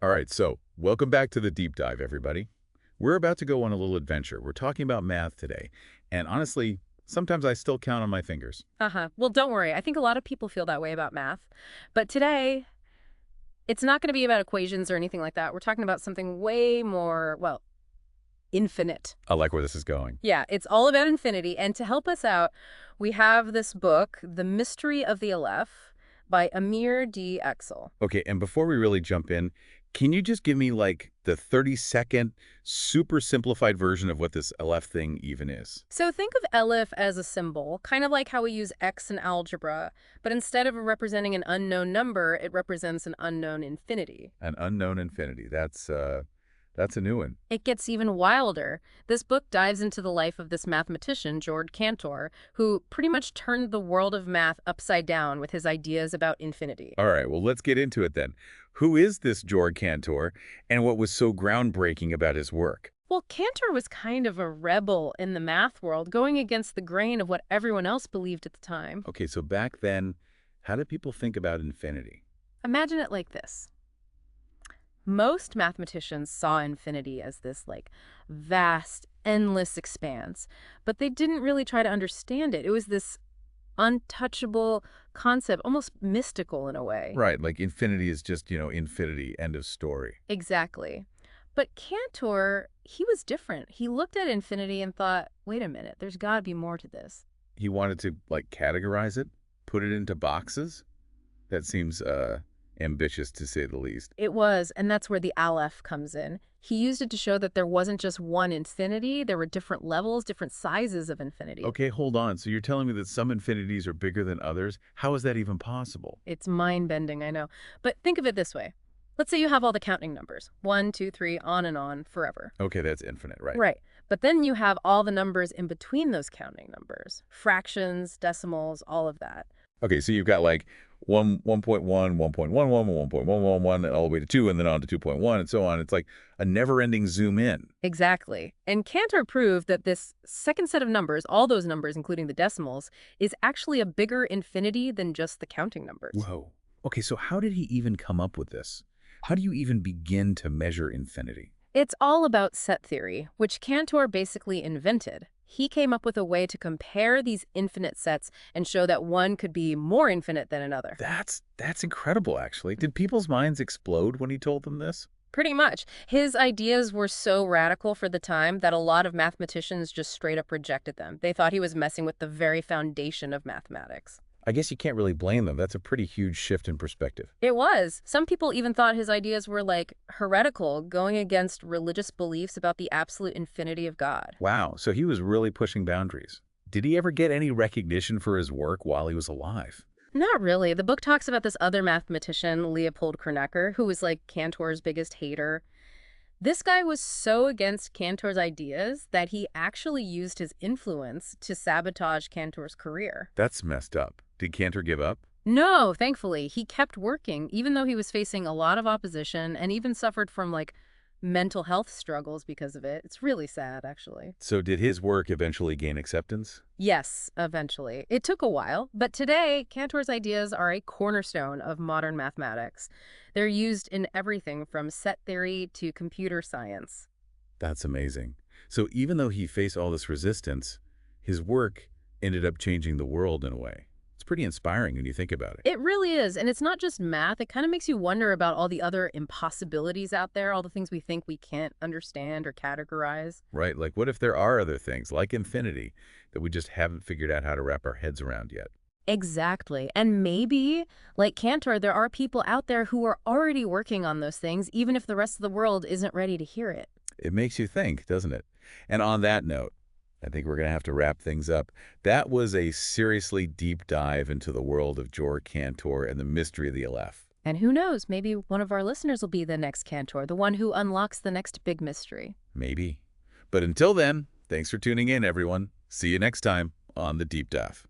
All right, so welcome back to the deep dive, everybody. We're about to go on a little adventure. We're talking about math today, and honestly, sometimes I still count on my fingers. Uh-huh. Well, don't worry. I think a lot of people feel that way about math. But today, it's not going to be about equations or anything like that. We're talking about something way more, well, infinite. I like where this is going. Yeah, it's all about infinity. And to help us out, we have this book, The Mystery of the Aleph by Amir D. Aczel. Okay, and before we really jump in, can you just give me like the 30-second, super simplified version of what this Aleph thing even is? So think of Aleph as a symbol, kind of like how we use X in algebra, but instead of representing an unknown number, it represents an unknown infinity. An unknown infinity. That's a new one. It gets even wilder. This book dives into the life of this mathematician, Georg Cantor, who pretty much turned the world of math upside down with his ideas about infinity. All right, well, let's get into it then. Who is this Georg Cantor, and what was so groundbreaking about his work? Well, Cantor was kind of a rebel in the math world, going against the grain of what everyone else believed at the time. Okay, so back then, how did people think about infinity? Imagine it like this. Most mathematicians saw infinity as this, vast, endless expanse, but they didn't really try to understand it. It was this untouchable concept, almost mystical in a way. Right, like infinity is just, infinity, end of story. Exactly. But Cantor, he was different. He looked at infinity and thought, wait a minute, there's got to be more to this. He wanted to, like, categorize it, put it into boxes? That seems, ambitious to say the least. It was, and that's where the Aleph comes in. He used it to show that there wasn't just one infinity, there were different levels, different sizes of infinity. Okay, hold on. So you're telling me that some infinities are bigger than others? How is that even possible? It's mind-bending, I know. But think of it this way. Let's say you have all the counting numbers, 1, 2, 3, on and on, forever. Okay, that's infinite, right? Right. But then you have all the numbers in between those counting numbers, fractions, decimals, all of that. Okay, so you've got like 1.1, 1.11, 1.111, and all the way to 2, and then on to 2.1, and so on. It's like a never-ending zoom in. Exactly. And Cantor proved that this second set of numbers, all those numbers, including the decimals, is actually a bigger infinity than just the counting numbers. Whoa. Okay, so how did he even come up with this? How do you even begin to measure infinity? It's all about set theory, which Cantor basically invented. He came up with a way to compare these infinite sets and show that one could be more infinite than another. That's incredible, actually. Did people's minds explode when he told them this? Pretty much. His ideas were so radical for the time that a lot of mathematicians just straight up rejected them. They thought he was messing with the very foundation of mathematics. I guess you can't really blame them. That's a pretty huge shift in perspective. It was. Some people even thought his ideas were heretical, going against religious beliefs about the absolute infinity of God. Wow, so he was really pushing boundaries. Did he ever get any recognition for his work while he was alive? Not really. The book talks about this other mathematician, Leopold Kronecker, who was Cantor's biggest hater. This guy was so against Cantor's ideas that he actually used his influence to sabotage Cantor's career. That's messed up. Did Cantor give up? No, thankfully, he kept working, even though he was facing a lot of opposition and even suffered from, mental health struggles because of it. It's really sad, actually. So did his work eventually gain acceptance? Yes, eventually. It took a while, but today, Cantor's ideas are a cornerstone of modern mathematics. They're used in everything from set theory to computer science. That's amazing. So even though he faced all this resistance, his work ended up changing the world in a way. It's pretty inspiring when you think about it. It really is, and it's not just math. It kind of makes you wonder about all the other impossibilities out there, all the things we think we can't understand or categorize. Right? Like, what if there are other things, like infinity, that we just haven't figured out how to wrap our heads around yet? Exactly. And maybe, like Cantor, there are people out there who are already working on those things, even if the rest of the world isn't ready to hear it. It makes you think, doesn't it? And on that note, I think we're going to have to wrap things up. That was a seriously deep dive into the world of Georg Cantor and the mystery of the Aleph. And who knows, maybe one of our listeners will be the next Cantor, the one who unlocks the next big mystery. Maybe. But until then, thanks for tuning in, everyone. See you next time on The Deep Dive.